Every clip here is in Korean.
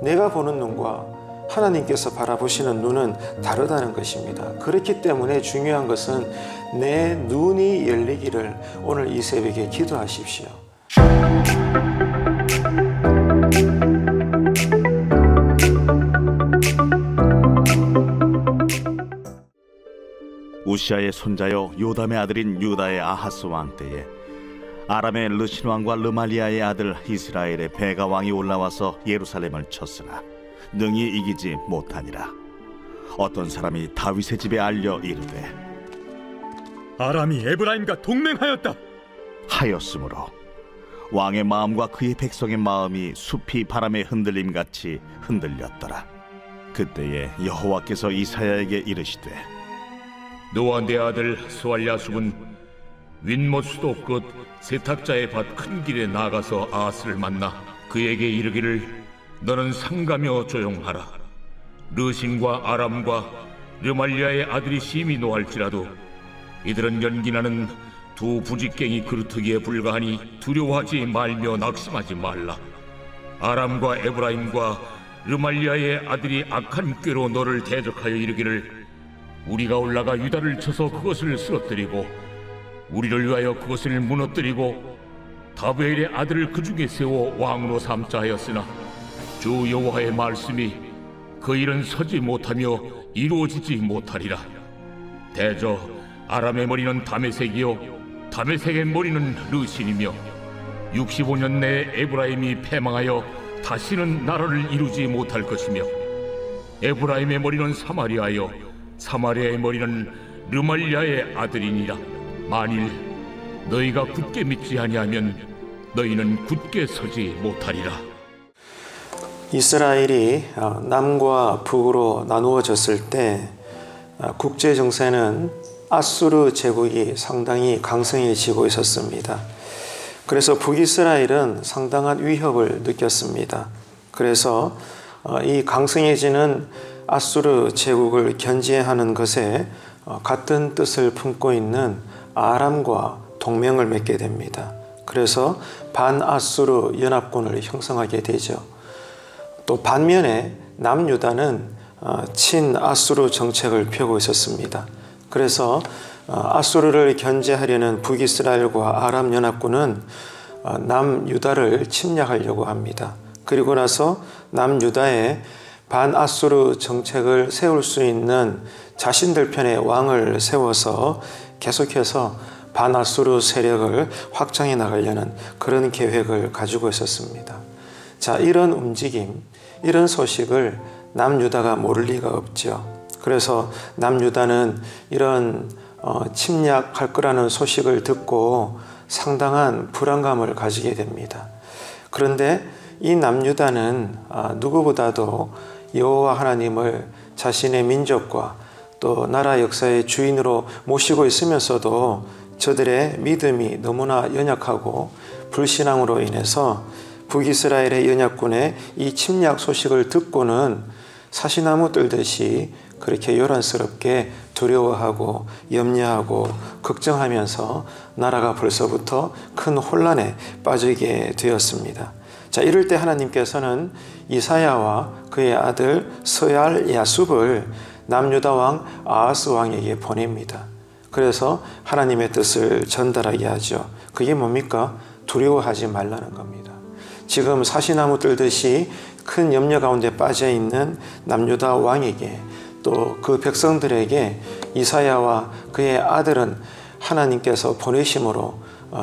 내가 보는 눈과 하나님께서 바라보시는 눈은 다르다는 것입니다. 그렇기 때문에 중요한 것은 내 눈이 열리기를 오늘 이 새벽에 기도하십시오. 우시아의 손자요 요담의 아들인 유다의 아하스 왕 때에 아람의 르신 왕과 르말리아의 아들 이스라엘의 베가 왕이 올라와서 예루살렘을 쳤으나 능히 이기지 못하니라. 어떤 사람이 다윗의 집에 알려 이르되 아람이 에브라임과 동맹하였다 하였으므로 왕의 마음과 그의 백성의 마음이 숲이 바람에 흔들림같이 흔들렸더라. 그때에 여호와께서 이사야에게 이르시되 너와 내 아들 스왈야숲은 윗못 수도 끝 세탁자의 밭 큰 길에 나가서 아하스를 만나 그에게 이르기를 너는 상가며 조용하라. 르신과 아람과 르말리아의 아들이 심히 노할지라도 이들은 연기나는 두 부직갱이 그루터기에 불과하니 두려워하지 말며 낙심하지 말라. 아람과 에브라임과 르말리아의 아들이 악한 꾀로 너를 대적하여 이르기를 우리가 올라가 유다를 쳐서 그것을 쓰러뜨리고 우리를 위하여 그것을 무너뜨리고 다브엘의 아들을 그 중에 세워 왕으로 삼자 하였으나 주 여호와의 말씀이 그 일은 서지 못하며 이루어지지 못하리라. 대저 아람의 머리는 다메섹이요 다메섹의 머리는 르신이며 65년 내에 에브라임이 패망하여 다시는 나라를 이루지 못할 것이며 에브라임의 머리는 사마리아요 사마리아의 머리는 르말리아의 아들이니라. 만일 너희가 굳게 믿지 아니하면 너희는 굳게 서지 못하리라. 이스라엘이 남과 북으로 나누어졌을 때 국제 정세는 아수르 제국이 상당히 강성해지고 있었습니다. 그래서 북이스라엘은 상당한 위협을 느꼈습니다. 그래서 이 강성해지는 아수르 제국을 견제하는 것에 같은 뜻을 품고 있는 아람과 동맹을 맺게 됩니다. 그래서 반아수르 연합군을 형성하게 되죠. 또 반면에 남유다는 친아수르 정책을 펴고 있었습니다. 그래서 아수르를 견제하려는 북이스라엘과 아람 연합군은 남유다를 침략하려고 합니다. 그리고 나서 남유다에 반아수르 정책을 세울 수 있는 자신들 편의 왕을 세워서 계속해서 반아수르 세력을 확장해 나가려는 그런 계획을 가지고 있었습니다. 자, 이런 움직임, 이런 소식을 남유다가 모를 리가 없죠. 그래서 남유다는 이런 침략할 거라는 소식을 듣고 상당한 불안감을 가지게 됩니다. 그런데 이 남유다는 누구보다도 여호와 하나님을 자신의 민족과 또 나라 역사의 주인으로 모시고 있으면서도 저들의 믿음이 너무나 연약하고 불신앙으로 인해서 북이스라엘의 연합군의 이 침략 소식을 듣고는 사시나무 뜰듯이 그렇게 요란스럽게 두려워하고 염려하고 걱정하면서 나라가 벌써부터 큰 혼란에 빠지게 되었습니다. 자, 이럴 때 하나님께서는 이사야와 그의 아들 스왈야숲을 남유다 왕 아하스 왕에게 보냅니다. 그래서 하나님의 뜻을 전달하게 하죠. 그게 뭡니까? 두려워하지 말라는 겁니다. 지금 사시나무 뜰듯이 큰 염려 가운데 빠져있는 남유다 왕에게 또 그 백성들에게 이사야와 그의 아들은 하나님께서 보내심으로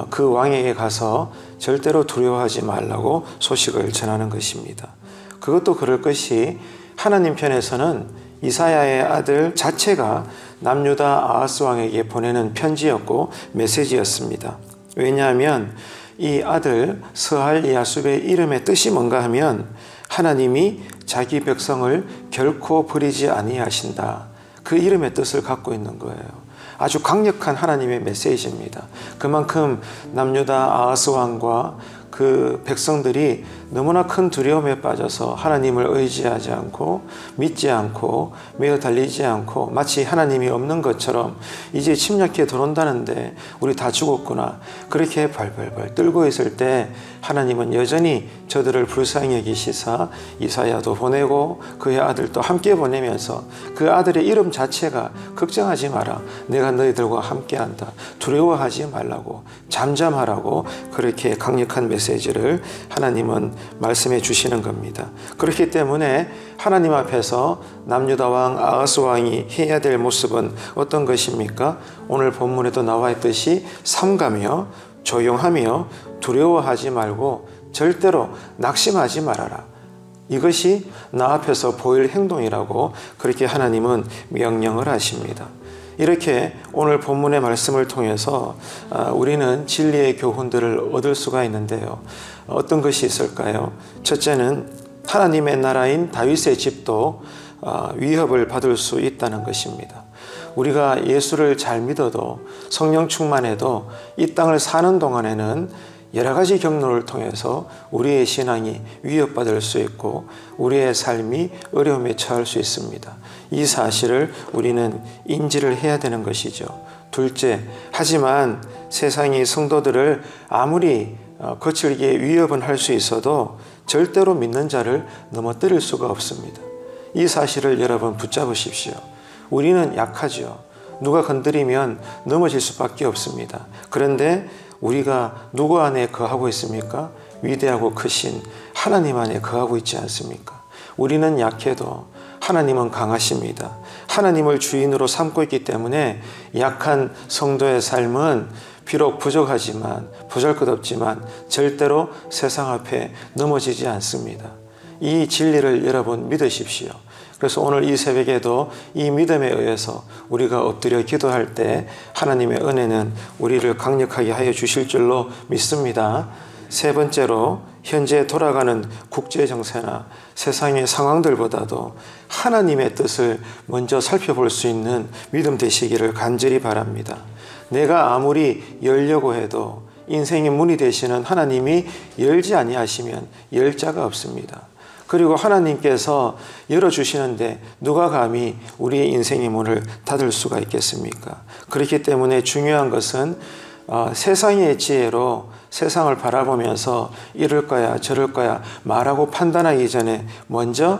그 왕에게 가서 절대로 두려워하지 말라고 소식을 전하는 것입니다. 그것도 그럴 것이 하나님 편에서는 이사야의 아들 자체가 남유다 아하스 왕에게 보내는 편지였고 메시지였습니다. 왜냐하면 이 아들 스왈야숲의 이름의 뜻이 뭔가 하면 하나님이 자기 백성을 결코 버리지 아니하신다. 그 이름의 뜻을 갖고 있는 거예요. 아주 강력한 하나님의 메시지입니다. 그만큼 남유다 아하스 왕과 그 백성들이 너무나 큰 두려움에 빠져서 하나님을 의지하지 않고 믿지 않고 매어 달리지 않고 마치 하나님이 없는 것처럼 이제 침략해 들어온다는데 우리 다 죽었구나 그렇게 벌벌벌 떨고 있을 때 하나님은 여전히 저들을 불쌍히 여기시사 이사야도 보내고 그의 아들도 함께 보내면서 그 아들의 이름 자체가 걱정하지 마라 내가 너희들과 함께한다 두려워하지 말라고 잠잠하라고 그렇게 강력한 메시지를 하나님은 말씀해 주시는 겁니다. 그렇기 때문에 하나님 앞에서 남유다 왕 아하스 왕이 해야 될 모습은 어떤 것입니까? 오늘 본문에도 나와 있듯이 삼가며 조용하며 두려워하지 말고 절대로 낙심하지 말아라. 이것이 나 앞에서 보일 행동이라고 그렇게 하나님은 명령을 하십니다. 이렇게 오늘 본문의 말씀을 통해서 우리는 진리의 교훈들을 얻을 수가 있는데요. 어떤 것이 있을까요? 첫째는 하나님의 나라인 다윗의 집도 위협을 받을 수 있다는 것입니다. 우리가 예수를 잘 믿어도 성령 충만해도 이 땅을 사는 동안에는 여러 가지 경로를 통해서 우리의 신앙이 위협받을 수 있고 우리의 삶이 어려움에 처할 수 있습니다. 이 사실을 우리는 인지를 해야 되는 것이죠. 둘째, 하지만 세상이 성도들을 아무리 거칠게 위협은 할 수 있어도 절대로 믿는 자를 넘어뜨릴 수가 없습니다. 이 사실을 여러분 붙잡으십시오. 우리는 약하죠. 누가 건드리면 넘어질 수밖에 없습니다. 그런데 우리가 누구 안에 거하고 있습니까? 위대하고 크신 하나님 안에 거하고 있지 않습니까? 우리는 약해도 하나님은 강하십니다. 하나님을 주인으로 삼고 있기 때문에 약한 성도의 삶은 비록 부족하지만 보잘것없지만 절대로 세상 앞에 넘어지지 않습니다. 이 진리를 여러분 믿으십시오. 그래서 오늘 이 새벽에도 이 믿음에 의해서 우리가 엎드려 기도할 때 하나님의 은혜는 우리를 강력하게 하여 주실 줄로 믿습니다. 세 번째로 현재 돌아가는 국제 정세나 세상의 상황들보다도 하나님의 뜻을 먼저 살펴볼 수 있는 믿음 되시기를 간절히 바랍니다. 내가 아무리 열려고 해도 인생의 문이 되시는 하나님이 열지 아니하시면 열 자가 없습니다. 그리고 하나님께서 열어주시는데 누가 감히 우리의 인생의 문을 닫을 수가 있겠습니까? 그렇기 때문에 중요한 것은 세상의 지혜로 세상을 바라보면서 이럴 거야 저럴 거야 말하고 판단하기 전에 먼저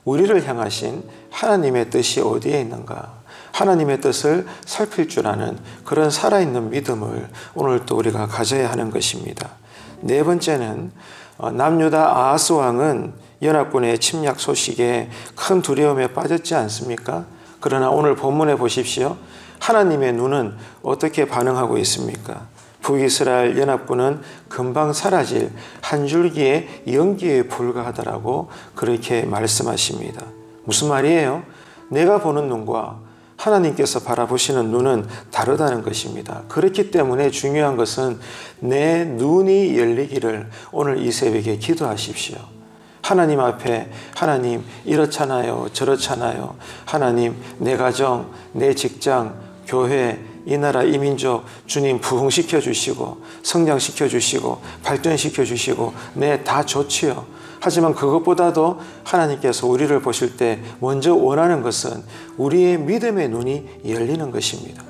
우리를 향하신 하나님의 뜻이 어디에 있는가 하나님의 뜻을 살필 줄 아는 그런 살아있는 믿음을 오늘 또 우리가 가져야 하는 것입니다. 네 번째는 남유다 아하스 왕은 연합군의 침략 소식에 큰 두려움에 빠졌지 않습니까? 그러나 오늘 본문에 보십시오. 하나님의 눈은 어떻게 반응하고 있습니까? 북이스라엘 연합군은 금방 사라질 한 줄기의 연기에 불과하다라고 그렇게 말씀하십니다. 무슨 말이에요? 내가 보는 눈과 하나님께서 바라보시는 눈은 다르다는 것입니다. 그렇기 때문에 중요한 것은 내 눈이 열리기를 오늘 이 새벽에 기도하십시오. 하나님 앞에 하나님 이렇잖아요 저렇잖아요 하나님 내 가정 내 직장 교회 이 나라 이 민족 주님 부흥시켜 주시고 성장시켜 주시고 발전시켜 주시고 네 다 좋지요. 하지만 그것보다도 하나님께서 우리를 보실 때 먼저 원하는 것은 우리의 믿음의 눈이 열리는 것입니다.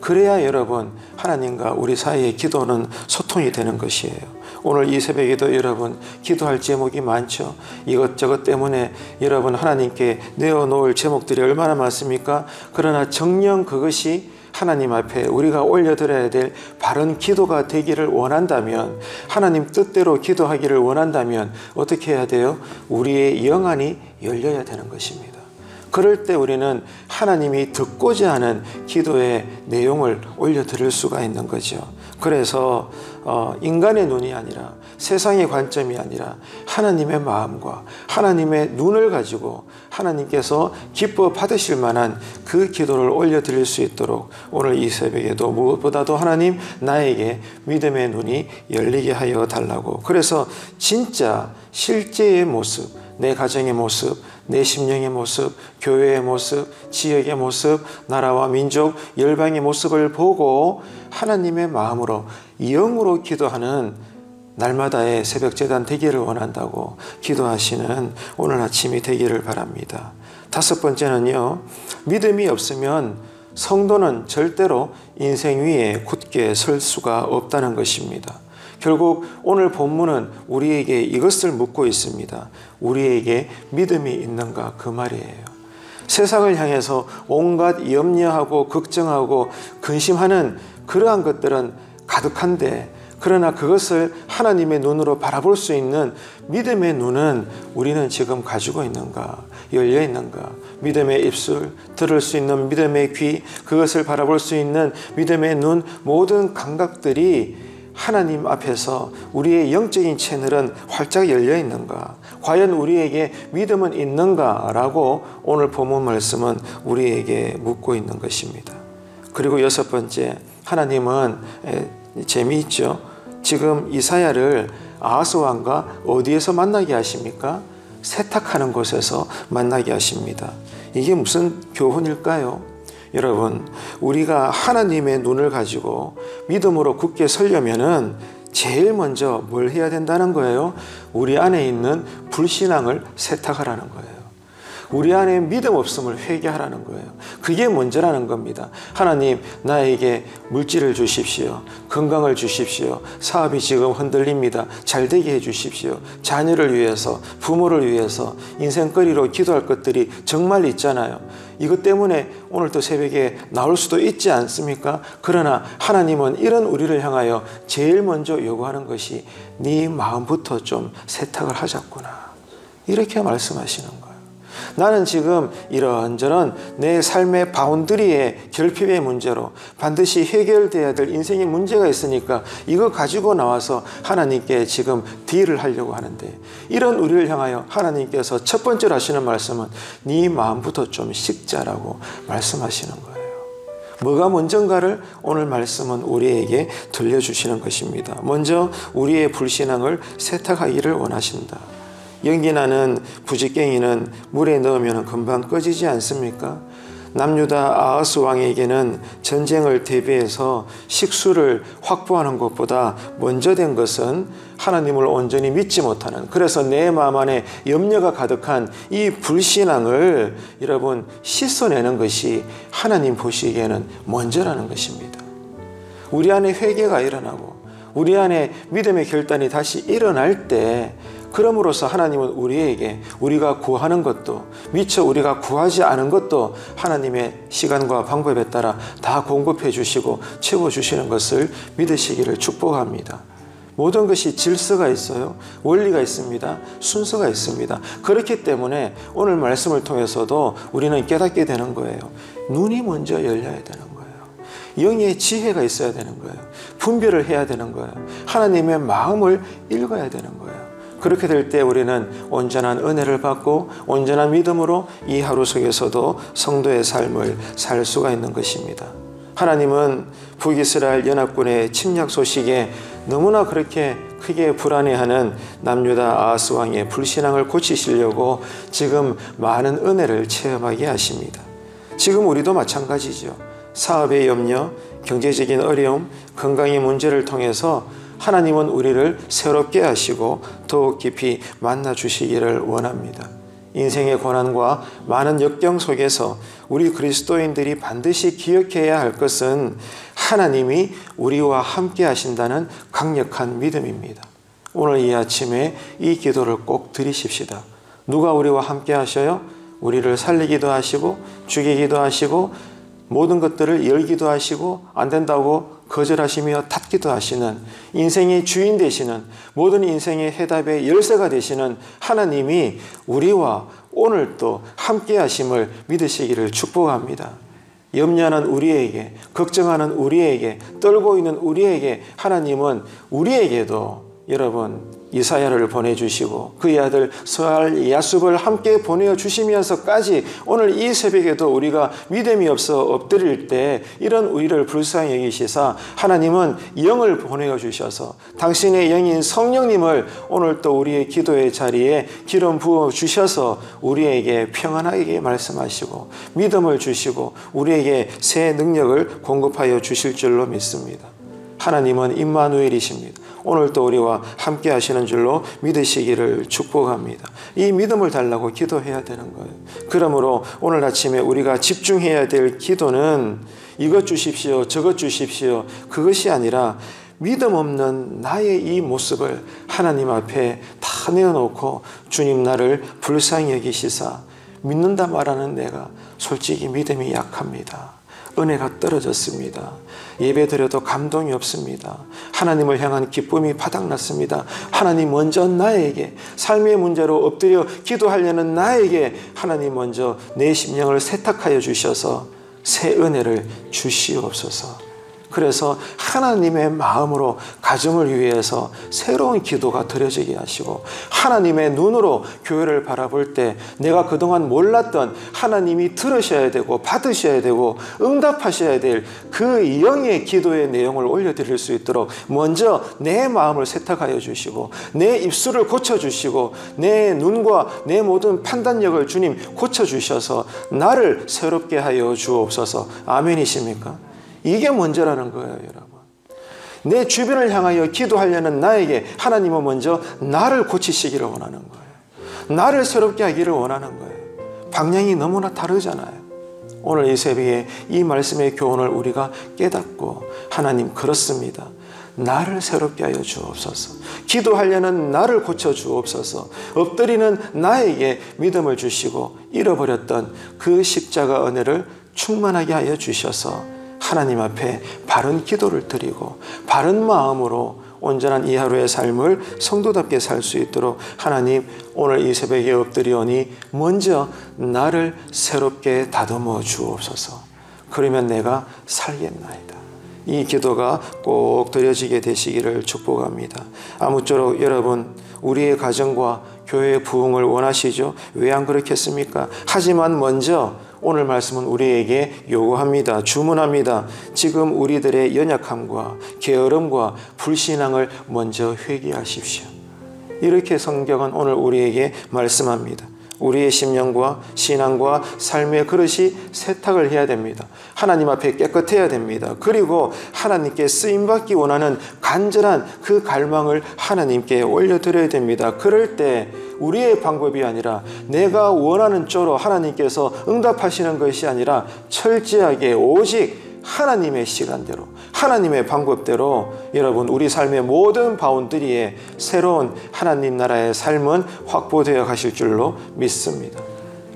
그래야 여러분 하나님과 우리 사이의 기도는 소통이 되는 것이에요. 오늘 이 새벽에도 여러분 기도할 제목이 많죠. 이것저것 때문에 여러분 하나님께 내어놓을 제목들이 얼마나 많습니까? 그러나 정녕 그것이 하나님 앞에 우리가 올려드려야 될 바른 기도가 되기를 원한다면 하나님 뜻대로 기도하기를 원한다면 어떻게 해야 돼요? 우리의 영안이 열려야 되는 것입니다. 그럴 때 우리는 하나님이 듣고자 하는 기도의 내용을 올려드릴 수가 있는 거죠. 그래서 인간의 눈이 아니라 세상의 관점이 아니라 하나님의 마음과 하나님의 눈을 가지고 하나님께서 기뻐 받으실 만한 그 기도를 올려드릴 수 있도록 오늘 이 새벽에도 무엇보다도 하나님 나에게 믿음의 눈이 열리게 하여 달라고. 그래서 진짜 실제의 모습, 내 가정의 모습, 내 심령의 모습, 교회의 모습, 지역의 모습, 나라와 민족, 열방의 모습을 보고 하나님의 마음으로 영으로 기도하는 날마다의 새벽 제단 되기를 원한다고 기도하시는 오늘 아침이 되기를 바랍니다. 다섯 번째는요, 믿음이 없으면 성도는 절대로 인생 위에 굳게 설 수가 없다는 것입니다. 결국 오늘 본문은 우리에게 이것을 묻고 있습니다. 우리에게 믿음이 있는가, 그 말이에요. 세상을 향해서 온갖 염려하고 걱정하고 근심하는 그러한 것들은 가득한데, 그러나 그것을 하나님의 눈으로 바라볼 수 있는 믿음의 눈은 우리는 지금 가지고 있는가, 열려 있는가? 믿음의 입술, 들을 수 있는 믿음의 귀, 그것을 바라볼 수 있는 믿음의 눈, 모든 감각들이 하나님 앞에서 우리의 영적인 채널은 활짝 열려 있는가? 과연 우리에게 믿음은 있는가? 라고 오늘 본문 말씀은 우리에게 묻고 있는 것입니다. 그리고 여섯 번째, 하나님은 재미있죠. 지금 이사야를 아하스 왕과 어디에서 만나게 하십니까? 세탁하는 곳에서 만나게 하십니다. 이게 무슨 교훈일까요? 여러분, 우리가 하나님의 눈을 가지고 믿음으로 굳게 서려면은 제일 먼저 뭘 해야 된다는 거예요? 우리 안에 있는 불신앙을 세탁하라는 거예요. 우리 안에 믿음 없음을 회개하라는 거예요. 그게 먼저라는 겁니다. 하나님, 나에게 물질을 주십시오. 건강을 주십시오. 사업이 지금 흔들립니다. 잘 되게 해 주십시오. 자녀를 위해서, 부모를 위해서 인생거리로 기도할 것들이 정말 있잖아요. 이것 때문에 오늘도 새벽에 나올 수도 있지 않습니까? 그러나 하나님은 이런 우리를 향하여 제일 먼저 요구하는 것이 네 마음부터 좀 세탁을 하자꾸나, 이렇게 말씀하시는 거예요. 나는 지금 이런저런 내 삶의 바운더리의 결핍의 문제로 반드시 해결돼야 될 인생의 문제가 있으니까 이거 가지고 나와서 하나님께 지금 딜을 하려고 하는데, 이런 우리를 향하여 하나님께서 첫 번째로 하시는 말씀은 네 마음부터 좀 식자라고 말씀하시는 거예요. 뭐가 먼저인가를 오늘 말씀은 우리에게 들려주시는 것입니다. 먼저 우리의 불신앙을 세탁하기를 원하신다. 연기나는 부지깽이는 물에 넣으면 금방 꺼지지 않습니까? 남유다 아하스 왕에게는 전쟁을 대비해서 식수를 확보하는 것보다 먼저 된 것은 하나님을 온전히 믿지 못하는, 그래서 내 마음 안에 염려가 가득한 이 불신앙을 여러분 씻어내는 것이 하나님 보시기에는 먼저라는 것입니다. 우리 안에 회개가 일어나고 우리 안에 믿음의 결단이 다시 일어날 때, 그럼으로써 하나님은 우리에게 우리가 구하는 것도 미처 우리가 구하지 않은 것도 하나님의 시간과 방법에 따라 다 공급해 주시고 채워주시는 것을 믿으시기를 축복합니다. 모든 것이 질서가 있어요. 원리가 있습니다. 순서가 있습니다. 그렇기 때문에 오늘 말씀을 통해서도 우리는 깨닫게 되는 거예요. 눈이 먼저 열려야 되는 거예요. 영의 지혜가 있어야 되는 거예요. 분별을 해야 되는 거예요. 하나님의 마음을 읽어야 되는 거예요. 그렇게 될 때 우리는 온전한 은혜를 받고 온전한 믿음으로 이 하루 속에서도 성도의 삶을 살 수가 있는 것입니다. 하나님은 북이스라엘 연합군의 침략 소식에 너무나 그렇게 크게 불안해하는 남유다 아하스 왕의 불신앙을 고치시려고 지금 많은 은혜를 체험하게 하십니다. 지금 우리도 마찬가지죠. 사업의 염려, 경제적인 어려움, 건강의 문제를 통해서 하나님은 우리를 새롭게 하시고 더욱 깊이 만나 주시기를 원합니다. 인생의 고난과 많은 역경 속에서 우리 그리스도인들이 반드시 기억해야 할 것은 하나님이 우리와 함께 하신다는 강력한 믿음입니다. 오늘 이 아침에 이 기도를 꼭 드리십시다. 누가 우리와 함께 하셔요? 우리를 살리기도 하시고 죽이기도 하시고 모든 것들을 열기도 하시고 안 된다고 거절하시며 닫기도 하시는, 인생의 주인 되시는, 모든 인생의 해답의 열쇠가 되시는 하나님이 우리와 오늘 또 함께 하심을 믿으시기를 축복합니다. 염려하는 우리에게, 걱정하는 우리에게, 떨고 있는 우리에게 하나님은 우리에게도 여러분 이사야를 보내주시고 그의 아들 스알 야숲을 함께 보내주시면서까지 오늘 이 새벽에도 우리가 믿음이 없어 엎드릴 때 이런 우리를 불쌍히 여기시사 하나님은 영을 보내주셔서 당신의 영인 성령님을 오늘 또 우리의 기도의 자리에 기름 부어주셔서 우리에게 평안하게 말씀하시고 믿음을 주시고 우리에게 새 능력을 공급하여 주실 줄로 믿습니다. 하나님은 임마누엘이십니다. 오늘도 우리와 함께 하시는 줄로 믿으시기를 축복합니다. 이 믿음을 달라고 기도해야 되는 거예요. 그러므로 오늘 아침에 우리가 집중해야 될 기도는 이것 주십시오, 저것 주십시오, 그것이 아니라 믿음 없는 나의 이 모습을 하나님 앞에 다 내어놓고 주님 나를 불쌍히 여기시사 믿는다 말하는 내가 솔직히 믿음이 약합니다. 은혜가 떨어졌습니다. 예배 드려도 감동이 없습니다. 하나님을 향한 기쁨이 바닥났습니다. 하나님 먼저 나에게 삶의 문제로 엎드려 기도하려는 나에게 하나님 먼저 내 심령을 세탁하여 주셔서 새 은혜를 주시옵소서. 그래서 하나님의 마음으로 가정을 위해서 새로운 기도가 드려지게 하시고 하나님의 눈으로 교회를 바라볼 때 내가 그동안 몰랐던 하나님이 들으셔야 되고 받으셔야 되고 응답하셔야 될 그 영의 기도의 내용을 올려드릴 수 있도록 먼저 내 마음을 세탁하여 주시고 내 입술을 고쳐주시고 내 눈과 내 모든 판단력을 주님 고쳐주셔서 나를 새롭게 하여 주옵소서. 아멘이십니까? 이게 먼저라는 거예요, 여러분. 내 주변을 향하여 기도하려는 나에게 하나님은 먼저 나를 고치시기를 원하는 거예요. 나를 새롭게 하기를 원하는 거예요. 방향이 너무나 다르잖아요. 오늘 이 새벽에 이 말씀의 교훈을 우리가 깨닫고 하나님 그렇습니다. 나를 새롭게 하여 주옵소서. 기도하려는 나를 고쳐 주옵소서. 엎드리는 나에게 믿음을 주시고 잃어버렸던 그 십자가 은혜를 충만하게 하여 주셔서 하나님 앞에 바른 기도를 드리고 바른 마음으로 온전한 이 하루의 삶을 성도답게 살 수 있도록 하나님 오늘 이 새벽에 엎드리오니 먼저 나를 새롭게 다듬어 주옵소서. 그러면 내가 살겠나이다. 이 기도가 꼭 드려지게 되시기를 축복합니다. 아무쪼록 여러분 우리의 가정과 교회의 부흥을 원하시죠? 왜 안 그렇겠습니까? 하지만 먼저 오늘 말씀은 우리에게 요구합니다. 주문합니다. 지금 우리들의 연약함과 게으름과 불신앙을 먼저 회개하십시오. 이렇게 성경은 오늘 우리에게 말씀합니다. 우리의 심령과 신앙과 삶의 그릇이 세탁을 해야 됩니다. 하나님 앞에 깨끗해야 됩니다. 그리고 하나님께 쓰임받기 원하는 간절한 그 갈망을 하나님께 올려드려야 됩니다. 그럴 때 우리의 방법이 아니라 내가 원하는 쪽으로 하나님께서 응답하시는 것이 아니라 철저하게 오직 하나님의 시간대로 하나님의 방법대로 여러분 우리 삶의 모든 바운더리에 새로운 하나님 나라의 삶은 확보되어 가실 줄로 믿습니다.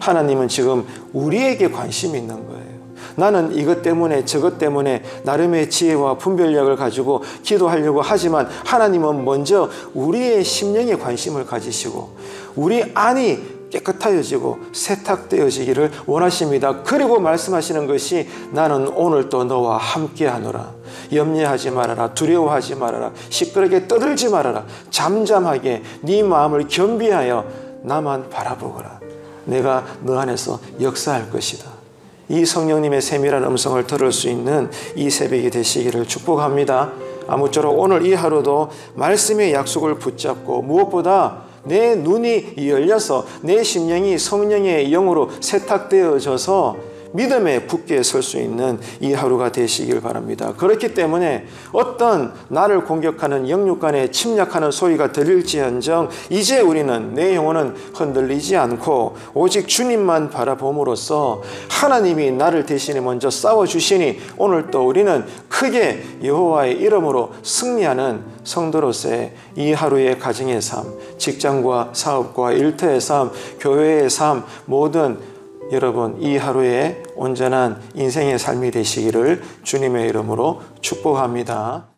하나님은 지금 우리에게 관심이 있는 거예요. 나는 이것 때문에 저것 때문에 나름의 지혜와 분별력을 가지고 기도하려고 하지만 하나님은 먼저 우리의 심령에 관심을 가지시고 우리 안이 깨끗하여지고 세탁되어지기를 원하십니다. 그리고 말씀하시는 것이 나는 오늘도 너와 함께하노라. 염려하지 말아라. 두려워하지 말아라. 시끄럽게 떠들지 말아라. 잠잠하게 네 마음을 겸비하여 나만 바라보거라. 내가 너 안에서 역사할 것이다. 이 성령님의 세밀한 음성을 들을 수 있는 이 새벽이 되시기를 축복합니다. 아무쪼록 오늘 이 하루도 말씀의 약속을 붙잡고 무엇보다 내 눈이 열려서 내 심령이 성령의 영으로 세탁되어져서 믿음의 굳게 설 수 있는 이 하루가 되시길 바랍니다. 그렇기 때문에 어떤 나를 공격하는 영육간에 침략하는 소리가 들릴지언정 이제 우리는 내 영혼은 흔들리지 않고 오직 주님만 바라봄으로써 하나님이 나를 대신에 먼저 싸워주시니 오늘 또 우리는 크게 여호와의 이름으로 승리하는 성도로서의 이 하루의 가정의 삶, 직장과 사업과 일터의 삶, 교회의 삶, 모든 여러분 이 하루에 온전한 인생의 삶이 되시기를 주님의 이름으로 축복합니다.